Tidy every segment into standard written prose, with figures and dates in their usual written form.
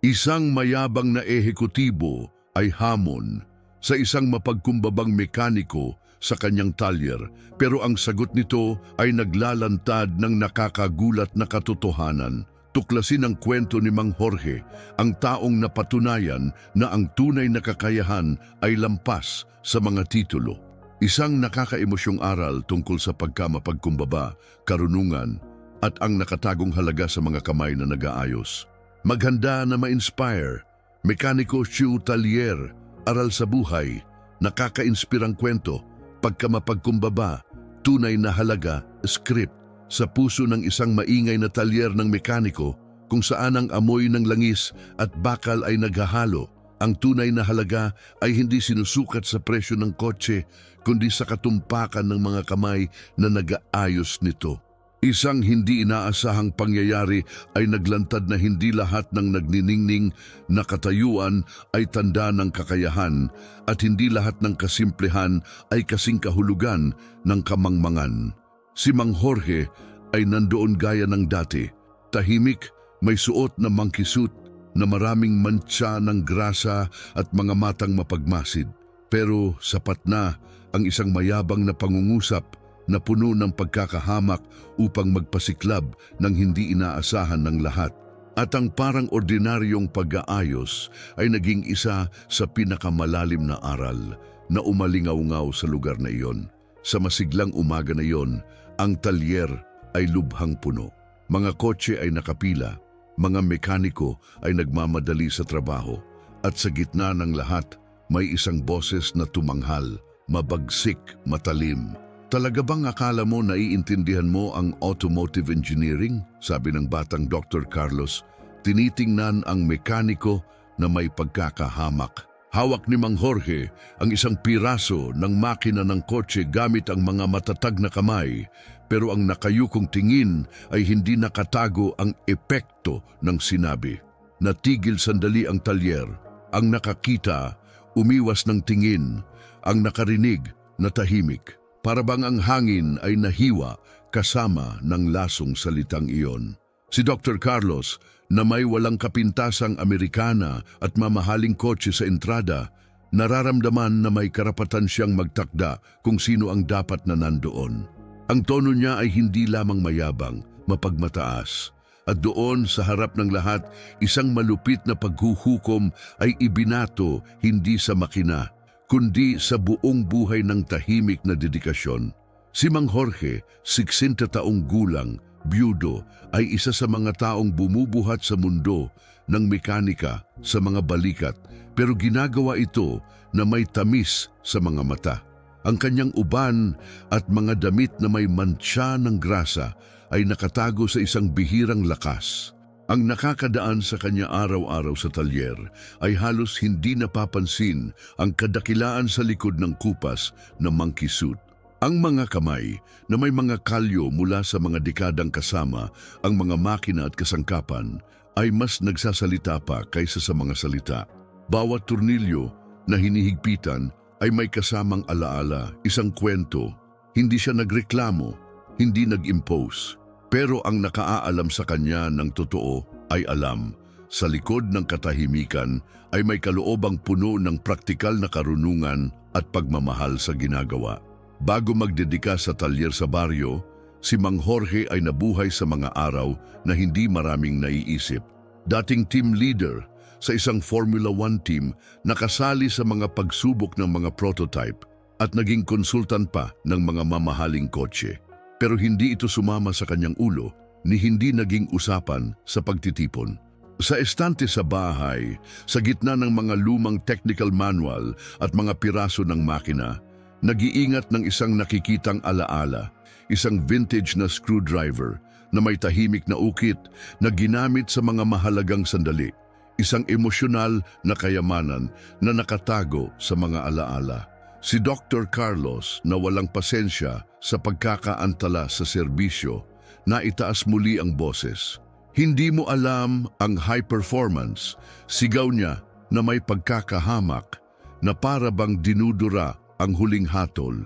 Isang mayabang na ehekutibo ay hamon sa isang mapagkumbabang mekaniko sa kanyang talyer, pero ang sagot nito ay naglalantad ng nakakagulat na katotohanan. Tuklasin ang kwento ni Mang Jorge, ang taong napatunayan na ang tunay na kakayahan ay lampas sa mga titulo. Isang nakakaemosyong aral tungkol sa pagkamapagkumbaba, karunungan, at ang nakatagong halaga sa mga kamay na nag-aayos. Maghanda na ma-inspire, Mekaniko Shu Talyer, aral sa buhay, nakaka-inspirang kwento, pagkamapagkumbaba, tunay na halaga, script, sa puso ng isang maingay na talyer ng mekaniko kung saan ang amoy ng langis at bakal ay naghahalo. Ang tunay na halaga ay hindi sinusukat sa presyo ng kotse, kundi sa katumpakan ng mga kamay na nag-aayos nito. Isang hindi inaasahang pangyayari ay naglantad na hindi lahat ng nagniningning na katayuan ay tanda ng kakayahan at hindi lahat ng kasimplehan ay kasing kahulugan ng kamangmangan. Si Mang Jorge ay nandoon gaya ng dati, tahimik, may suot na monkey suit na maraming mantsa ng grasa at mga matang mapagmasid. Pero sapat na ang isang mayabang na pangungusap na puno ng pagkakahamak upang magpasiklab ng hindi inaasahan ng lahat. At ang parang ordinaryong pag-aayos ay naging isa sa pinakamalalim na aral na umalingaw-ngaw sa lugar na iyon. Sa masiglang umaga na iyon, ang talyer ay lubhang puno. Mga kotse ay nakapila, mga mekaniko ay nagmamadali sa trabaho, at sa gitna ng lahat, may isang boses na tumanghal, mabagsik, matalim. Talaga bang akala mo naiintindihan mo ang automotive engineering? Sabi ng batang Dr. Carlos, tinitingnan ang mekaniko na may pagkakahamak. Hawak ni Mang Jorge ang isang piraso ng makina ng kotse gamit ang mga matatag na kamay, pero ang nakayukong tingin ay hindi nakatago ang epekto ng sinabi. Natigil sandali ang talyer, ang nakakita, umiwas ng tingin, ang nakarinig, natahimik. Para bang ang hangin ay nahiwa kasama ng lasong salitang iyon. Si Dr. Carlos, na may walang kapintasang Amerikana at mamahaling kotse sa entrada, nararamdaman na may karapatan siyang magtakda kung sino ang dapat na nandoon. Ang tono niya ay hindi lamang mayabang, mapagmataas. At doon sa harap ng lahat, isang malupit na paghuhukom ay ibinato hindi sa makina, kundi sa buong buhay ng tahimik na dedikasyon. Si Mang Jorge, 60 taong gulang, byudo, ay isa sa mga taong bumubuhat sa mundo ng mekanika sa mga balikat, pero ginagawa ito na may tamis sa mga mata. Ang kanyang uban at mga damit na may mantsa ng grasa ay nakatago sa isang bihirang lakas. Ang nakakadaan sa kanya araw-araw sa talyer ay halos hindi napapansin ang kadakilaan sa likod ng kupas na monkey suit. Ang mga kamay na may mga kalyo mula sa mga dekadang kasama ang mga makina at kasangkapan ay mas nagsasalita pa kaysa sa mga salita. Bawat turnilyo na hinihigpitan ay may kasamang alaala, isang kwento. Hindi siya nagreklamo, hindi nag-impose. Pero ang nakaaalam sa kanya ng totoo ay alam, sa likod ng katahimikan ay may kaloobang puno ng praktikal na karunungan at pagmamahal sa ginagawa. Bago magdedika sa talyer sa baryo, si Mang Jorge ay nabuhay sa mga araw na hindi maraming naiisip. Dating team leader sa isang Formula 1 team, nakasali sa mga pagsubok ng mga prototype at naging konsultan pa ng mga mamahaling kotse. Pero hindi ito sumama sa kanyang ulo ni hindi naging usapan sa pagtitipon. Sa estante sa bahay, sa gitna ng mga lumang technical manual at mga piraso ng makina, nag-iingat ng isang nakikitang alaala, isang vintage na screwdriver na may tahimik na ukit na ginamit sa mga mahalagang sandali, isang emosyonal na kayamanan na nakatago sa mga alaala. Si Dr. Carlos na walang pasensya sa pagkakaantala sa serbisyo, naitaas muli ang boses. Hindi mo alam ang high performance, sigaw niya na may pagkakahamak na para bang dinudura ang huling hatol.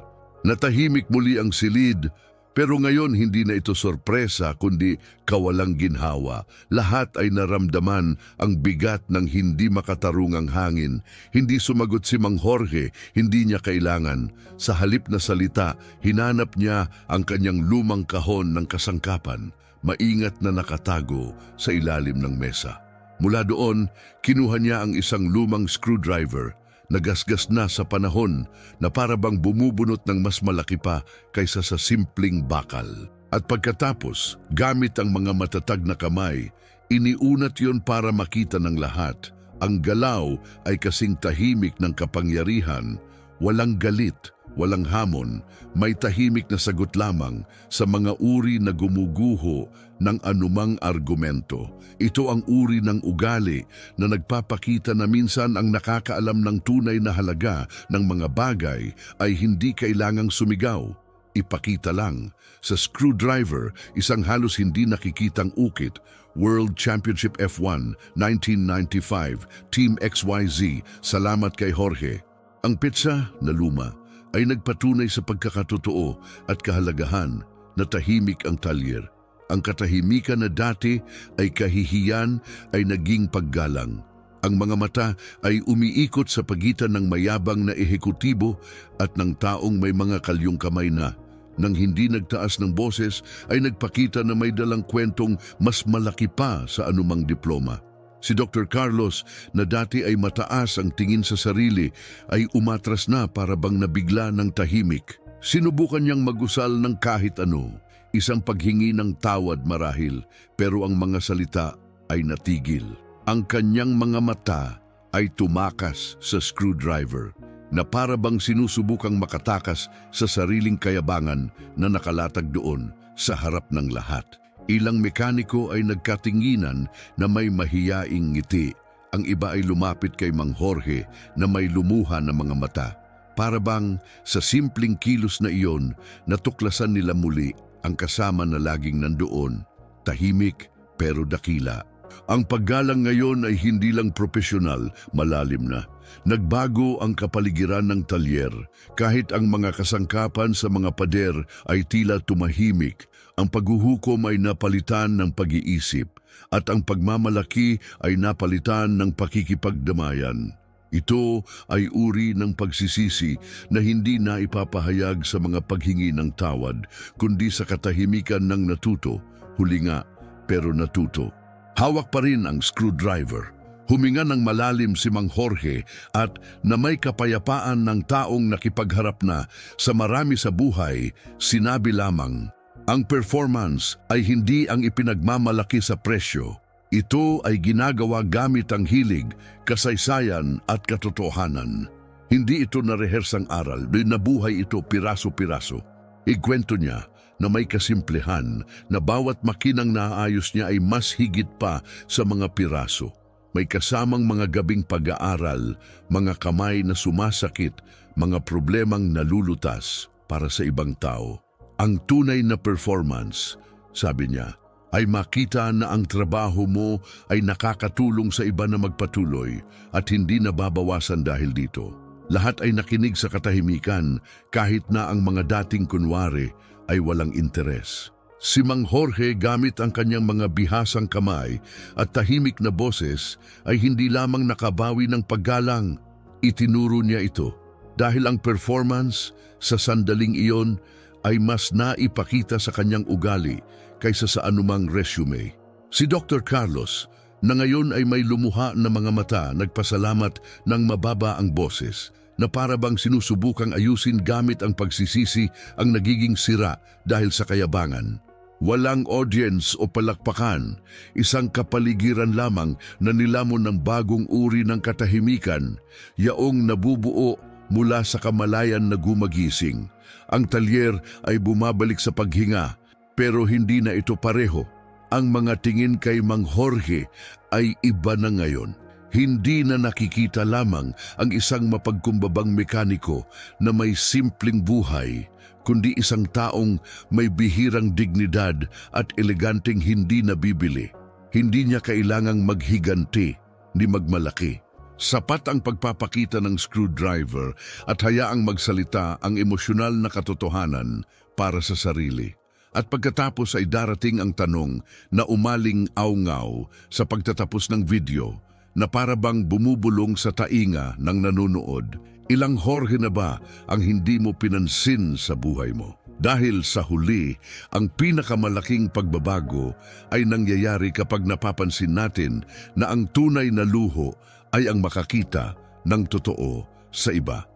Natahimik muli ang silid, Pero ngayon hindi na ito sorpresa kundi kawalang ginhawa. Lahat ay naramdaman ang bigat ng hindi makatarungang hangin. Hindi sumagot si Mang Jorge, hindi niya kailangan. Sa halip na salita, hinanap niya ang kanyang lumang kahon ng kasangkapan, maingat na nakatago sa ilalim ng mesa. Mula doon, kinuha niya ang isang lumang screwdriver. Nagasgas na sa panahon na para bang bumubunot ng mas malaki pa kaysa sa simpleng bakal. At pagkatapos, gamit ang mga matatag na kamay, iniunat yon para makita ng lahat. Ang galaw ay kasing tahimik ng kapangyarihan, walang galit, walang hamon, may tahimik na sagot lamang sa mga uri na gumuguho ng anumang argumento. Ito ang uri ng ugali na nagpapakita na minsan ang nakakaalam ng tunay na halaga ng mga bagay ay hindi kailangang sumigaw. Ipakita lang. Sa screwdriver, isang halos hindi nakikitang ukit, World Championship F1 1995, Team XYZ, salamat kay Jorge. Ang pizza na luma ay nagpatunay sa pagkakatotoo at kahalagahan na tahimik ang talyer. Ang katahimikan na dati ay kahihiyan ay naging paggalang. Ang mga mata ay umiikot sa pagitan ng mayabang na ehekutibo at ng taong may mga kalyong kamay na. Nang hindi nagtaas ng boses ay nagpakita na may dalang kwentong mas malaki pa sa anumang diploma. Si Dr. Carlos na dati ay mataas ang tingin sa sarili ay umatras na para bang nabigla ng tahimik. Sinubukan niyang magusal ng kahit ano. Isang paghingi ng tawad marahil, pero ang mga salita ay natigil. Ang kanyang mga mata ay tumakas sa screwdriver na para bang sinusubukang makatakas sa sariling kayabangan na nakalatag doon sa harap ng lahat. Ilang mekaniko ay nagkatinginan na may mahiyaing ngiti. Ang iba ay lumapit kay Mang Jorge na may lumuha ng mga mata. Para bang sa simpleng kilos na iyon, natuklasan nila muli ang kasama na laging nandoon, tahimik pero dakila. Ang paggalang ngayon ay hindi lang profesional, malalim na. Nagbago ang kapaligiran ng talyer. Kahit ang mga kasangkapan sa mga pader ay tila tumahimik, ang paghuhukom ay napalitan ng pag-iisip at ang pagmamalaki ay napalitan ng pakikipagdamayan. Ito ay uri ng pagsisisi na hindi na ipapahayag sa mga paghingi ng tawad, kundi sa katahimikan ng natuto, huli nga pero natuto. Hawak pa rin ang screwdriver. Huminga ng malalim si Mang Jorge at na may kapayapaan ng taong nakipagharap na sa marami sa buhay, sinabi lamang, ang performance ay hindi ang ipinagmamalaki sa presyo. Ito ay ginagawa gamit ang hilig, kasaysayan at katotohanan. Hindi ito na-rehearsang aral, nabuhay ito piraso-piraso. Ikwento niya na may kasimplehan na bawat makinang naayos niya ay mas higit pa sa mga piraso. May kasamang mga gabing pag-aaral, mga kamay na sumasakit, mga problemang nalulutas para sa ibang tao. Ang tunay na performance, sabi niya, ay makita na ang trabaho mo ay nakakatulong sa iba na magpatuloy at hindi nababawasan dahil dito. Lahat ay nakinig sa katahimikan kahit na ang mga dating kunwari ay walang interes. Si Mang Jorge gamit ang kanyang mga bihasang kamay at tahimik na boses ay hindi lamang nakabawi ng paggalang. Itinuro niya ito dahil ang performance sa sandaling iyon ay mas naipakita sa kanyang ugali kaysa sa anumang resume. Si Dr. Carlos na ngayon ay may lumuha na mga mata nagpasalamat ng mababa ang boses na para bang sinusubukang ayusin gamit ang pagsisisi ang nagiging sira dahil sa kayabangan. Walang audience o palakpakan, isang kapaligiran lamang na nilamon ng bagong uri ng katahimikan, yaong nabubuo mula sa kamalayan na gumagising. Ang talyer ay bumabalik sa paghinga, pero hindi na ito pareho. Ang mga tingin kay Mang Jorge ay iba na ngayon. Hindi na nakikita lamang ang isang mapagkumbabang mekaniko na may simpleng buhay, kundi isang taong may bihirang dignidad at eleganteng hindi nabibili. Hindi niya kailangang maghiganti ni magmalaki. Sapat ang pagpapakita ng screwdriver at hayaang magsalita ang emosyonal na katotohanan para sa sarili. At pagkatapos ay darating ang tanong na umaling awngaw sa pagtatapos ng video na para bang bumubulong sa tainga ng nanonood. Ilang Jorge na ba ang hindi mo pinansin sa buhay mo? Dahil sa huli, ang pinakamalaking pagbabago ay nangyayari kapag napapansin natin na ang tunay na luho ay ang makakita ng totoo sa iba.